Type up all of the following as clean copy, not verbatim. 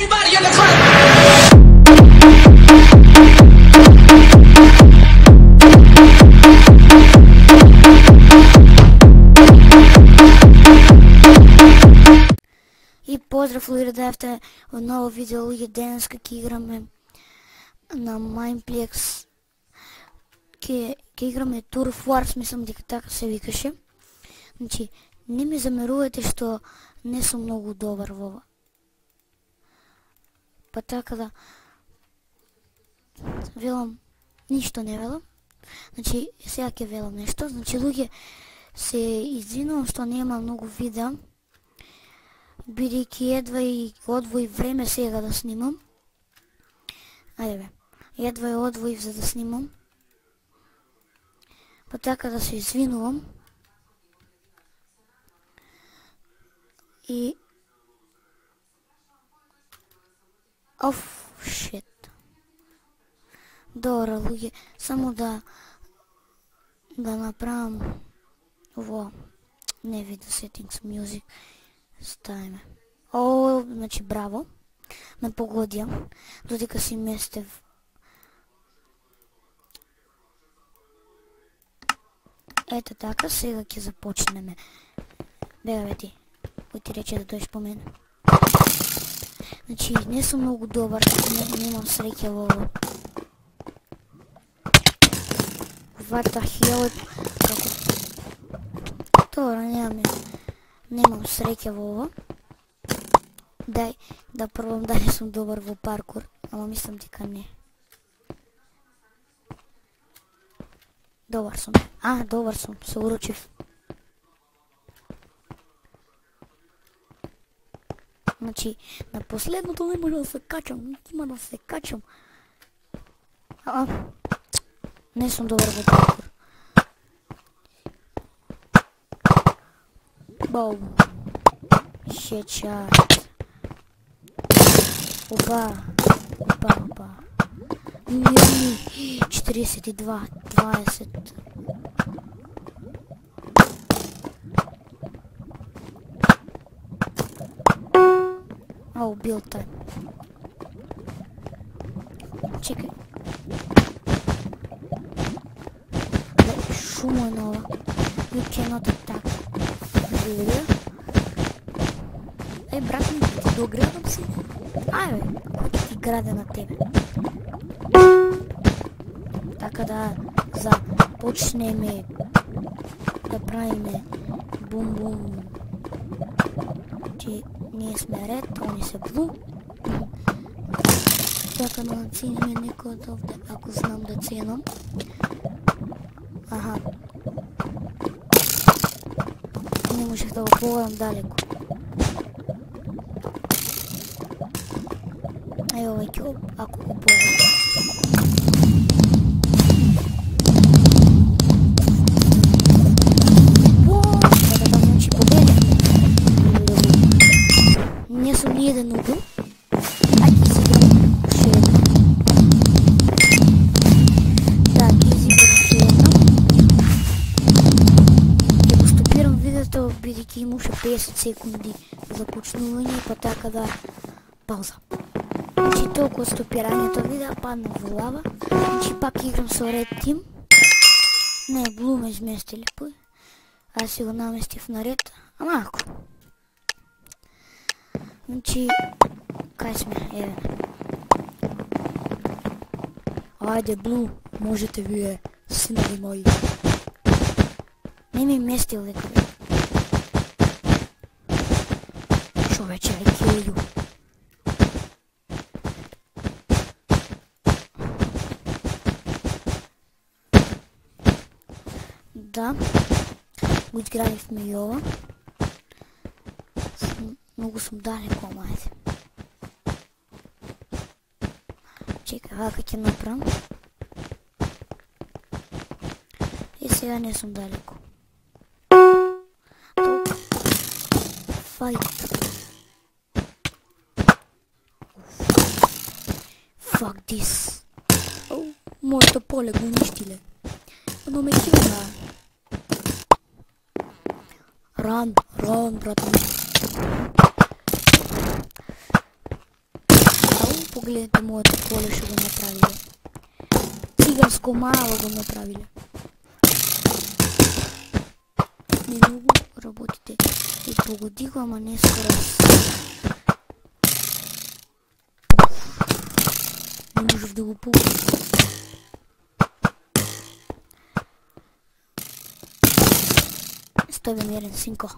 И поздрав, гледате ново видео, луѓе. Денес ќе играме на Mineplex. Ќе играме Turf Wars, мислам дека така се викаше. Значи, не ми замерувате што не сум многу добар во ова. Па така да велам, ништо не велам. Значи, сега ќе велам нешто. Значи, луѓе, се извинувам што нема многу видеа, бидејќи едва и одвои време сега да снимам. Ајде бе, едва и одвоив за да снимам. Па така да се извинувам. И... шит. Добро, луѓе, само да направам во не видео settings music. Ставиме. О, значи браво. Ме погодија. Додека си местев. Ето така, сега ќе започнеме. Бега ти. Кој ти рече да дојдеш по мене? Значи, не сум многу добар, немам среќа во ово. What the hell? Добро, немам среќа во ова. Дај да пробам дали сум добар во паркур, ама мислам дека не. Добар сум. Добар сум, се урочив. Значи, на последното не може да се качам, има да се качам. Не сум добар во паркур. Бау. Headshot. Опа. 42, 20. Убил та. Чекай. Шума нова. You cannot attack. Брат ми, ти доградам си. Бе, кој ти граде на тебе? Така да започнеме да правиме бум-бум. Че ние сме ред, они се блу. Така да нацениме некој од овде, ако знам да ценам. Не можех да го погledам далеко. Ево веќе, ако го погledам. Да значи победихме. Не сум ни еден убил. Ајде изиграм уште едно. Да, ќе изиграм уште едно. Ќе го стопирам видеото, бидејќи имаше 50 секунди за почнување, па така да пауза. Значи толку стопирањето видео падна во лава. Значи пак играм со Red Team. Не, Blue ме изместиле пуј. Аз си го наместив на ред. Ако. Значи, кај сме? Еве. Ајде, Blue, можете вие, синови мои. Не ми местил дека бе. Човече, I kill you. Да, го изградивме и ова. Многу сум далеко, ама ајде. Чекај, вака ќе направам. И сега не сум далеко. Толку. Файт. Fuck this. Моето поле го уништиле. Но ме килна. Ран, брат ми. погледнете моето поле што го направиле. Цигарско мало го направиле. Не многу работите. И погодиха, ама не скоро. Не можев да го погоди. Ставям мирен, синко.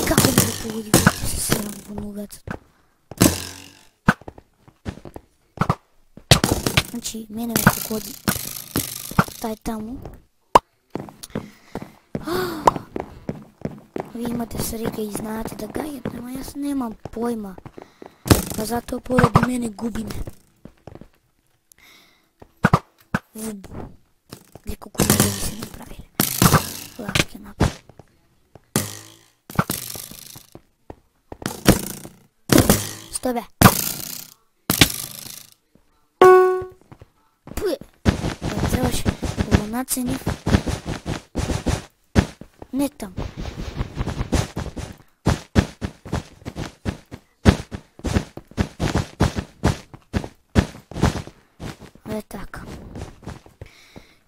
Како да го погоди, вече се сирам во ногацата. Значи, мене ме погоди. Тај таму. Ви имате среќа и знаете да гајате, ама јас немам појма. Па затоа поради мене губиме. Гледа колку много ми се направиле. Лак ќе направи. Стой бе. Пуе. Трябваше да го наценив. Не там. Така.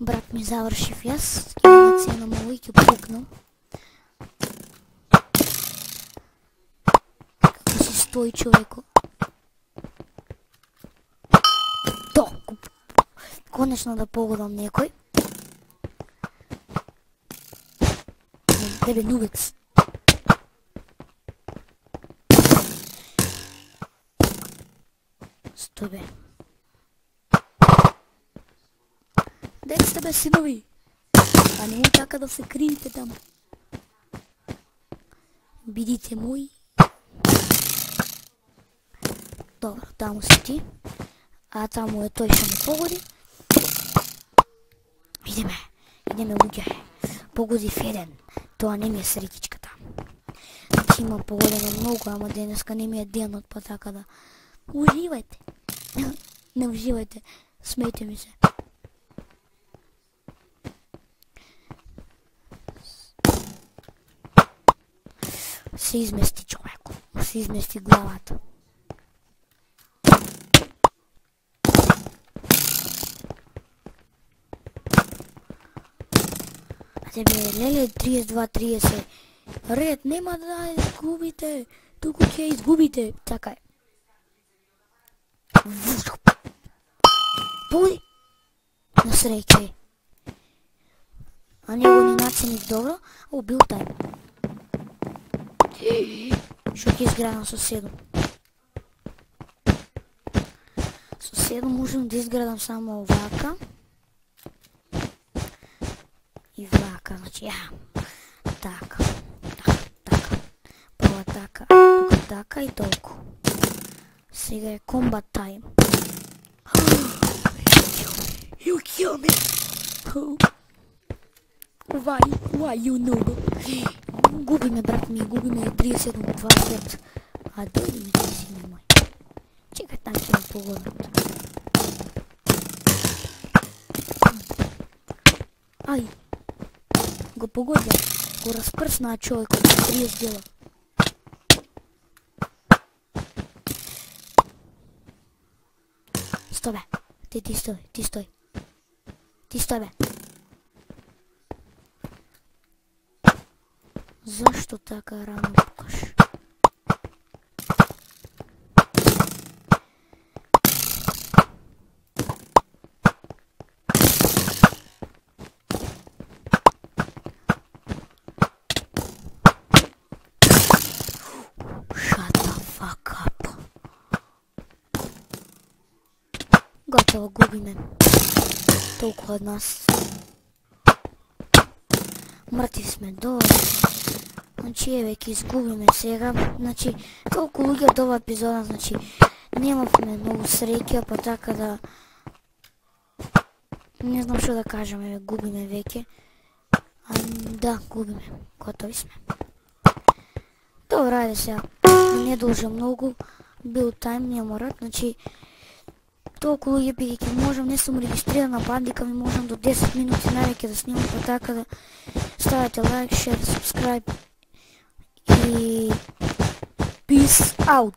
Брат ми завршив јас. Има цена мало и ќе пукнал. Како си стои човеко. Толку. Конечно да погодам некој. Тебе нугец. Стой бе. Дек сте бе, синови? А не му така да се криете там. Бидите мои. Добро, таму си ти. А таму е тој што ме погоди. Идеме луѓе. Погодив еден. Тоа не ми е среќичката. Значи имам погодено многу, ама денеска не ми е денот, па така да... Уживајте. Не уживајте. Смејте ми се. Се измести човеко. Се измести главата. Тебе, леле, 32-30. Ред, нема да губите. Туку ќе изгубите. Така е. Пуди. На среќа е. А него не наценив добро, убил тај. Шо ќе изградам соседом? Соседом можем да изградам само овака. И вака, значи, така, прва така, тука така и толку. Сега е комбат тайм. You kill me! Why you noob? Губиме, брат ми, губиме 37-25. А дойди ми, ти си немой. Чекай, там ќе ме погодат. Ай! Го погодя, го разпрсна човекот, 30 дела. Стой бе, ти стой, ти стой. Ти стой бе. Зашто така рано пукаш? Готово, губиме. Толку од нас. Мртви сме, добро. Значи, еве, ќе изгубиме сега. Значи, толку луѓе од ова епизода, значи, немавме многу среќа, па така да... Не знам што да кажам, еве, губиме веќе. Да, губиме. Готови сме. Добро, ајде сега. Не должа многу. Бил тајм, не морат, значи... Толку луѓе бидејќи можам, не сум регистрирана бандика, ми можам до 10 минути навеќе да снимам, па така да ставите лайк, share, subscribe и peace out.